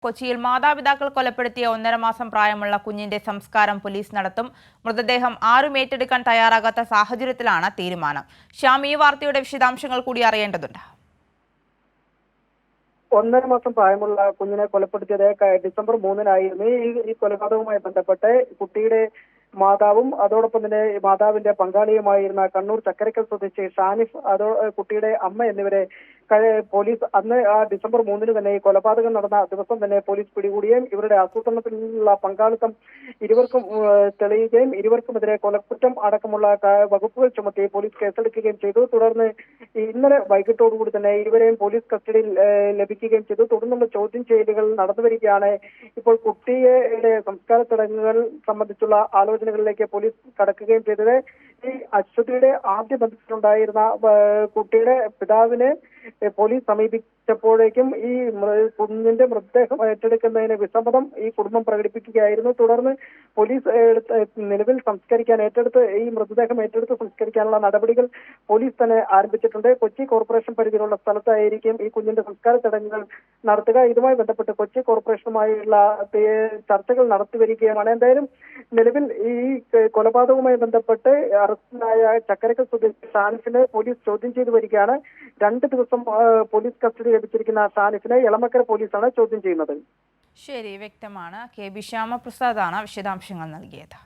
കൊച്ചിയിൽ മാതാപിതാക്കൾ കൊലപ്പെടുത്തിയ 1.5 മാസം പ്രായമുള്ള കുഞ്ഞിന്റെ സംസ്കാരം പോലീസ് നടത്തും. മൃതദേഹം ആരും ഏറ്റെടുക്കാൻ തയ്യാറാകാത്ത സാഹചര്യത്തിലാണ് തീരുമാനം. ശ്യാം, ഈ വാർത്തയുടെ വിശദാംശങ്ങൾ കൂടി അറിയേണ്ടതുണ്ട്. 1.5 മാസം പ്രായമുള്ള കുഞ്ഞിനെ കൊലപ്പെടുത്തിയത് ഡിസംബർ 3-നായിരുന്നു. ഈ കൊലപാതകവുമായി ബന്ധപ്പെട്ട് കുട്ടിയുടെ മാതാവും അതോടൊപ്പം തന്നെ മാതാവിന്റെ പങ്കാളിയുമായിരുന്ന കണ്ണൂർ ചക്കരക്കൽ സ്വദേശി ഷാനിഫ്, കുട്ടിയുടെ അമ്മ എന്നിവരെ പോലീസ് അന്ന് ഡിസംബർ 3-ന് തന്നെ ഈ കൊലപാതകം നടന്ന ദിവസം തന്നെ പോലീസ് പിടികൂടുകയും ഇവരുടെ ആസൂത്രണത്തിലുള്ള പങ്കാളിത്തം ഇരുവർക്കും തെളിയുകയും ഇരുവർക്കുമെതിരെ കൊലക്കുറ്റം അടക്കമുള്ള വകുപ്പുകൾ ചുമത്തി പോലീസ് കേസെടുക്കുകയും ചെയ്തു. തുടർന്ന് ഇന്നലെ വൈകിട്ടോടുകൂടി തന്നെ ഇരുവരെയും പോലീസ് കസ്റ്റഡിയിൽ ലഭിക്കുകയും ചെയ്തു. തുടർന്നുള്ള ചോദ്യം ചെയ്യലുകൾ നടന്നു വരികയാണ്. ഇപ്പോൾ കുട്ടിയുടെ സംസ്കാര ചടങ്ങുകൾ സംബന്ധിച്ചുള്ള ആലോചനകളിലേക്ക് പോലീസ് കടക്കുകയും ചെയ്തത്. ഈ അശ്വതിയുടെ ആദ്യ ബന്ധത്തിലുണ്ടായിരുന്ന കുട്ടിയുടെ പിതാവിനെ പോലീസ് സമീപിച്ചപ്പോഴേക്കും ഈ കുഞ്ഞിന്റെ മൃതദേഹം ഏറ്റെടുക്കുന്നതിന് വിസമ്മതം ഈ കുടുംബം പ്രകടിപ്പിക്കുകയായിരുന്നു. തുടർന്ന് പോലീസ് നിലവിൽ ഈ മൃതദേഹം ഏറ്റെടുത്ത് സംസ്കരിക്കാനുള്ള നടപടികൾ പോലീസ് തന്നെ ആരംഭിച്ചിട്ടുണ്ട്. കൊച്ചി കോർപ്പറേഷൻ പരിധിയിലുള്ള സ്ഥലത്തായിരിക്കും ഈ കുഞ്ഞിന്റെ സംസ്കാര ചടങ്ങുകൾ നടത്തുക. ഇതുമായി ബന്ധപ്പെട്ട് കൊച്ചി കോർപ്പറേഷനുമായുള്ള ചർച്ചകൾ നടത്തിവരികയാണ്. എന്തായാലും നിലവിൽ ഈ കൊലപാതകവുമായി ബന്ധപ്പെട്ട് അറസ്റ്റിലായ ചക്കരക്കൽ സ്വദേശി ഷാനിഫിനെ പോലീസ് ചോദ്യം ചെയ്തു വരികയാണ്. 2 ദിവസം പോലീസ് കസ്റ്റഡി ലഭിച്ചിരിക്കുന്ന ഷാനിഫിനെ എളമക്കര പോലീസാണ് ചോദ്യം ചെയ്യുന്നത്. ശരി, വ്യക്തമാണ്. കെ ബി ശ്യാമപ്രസാദാണ് വിശദാംശങ്ങൾ നൽകിയത്.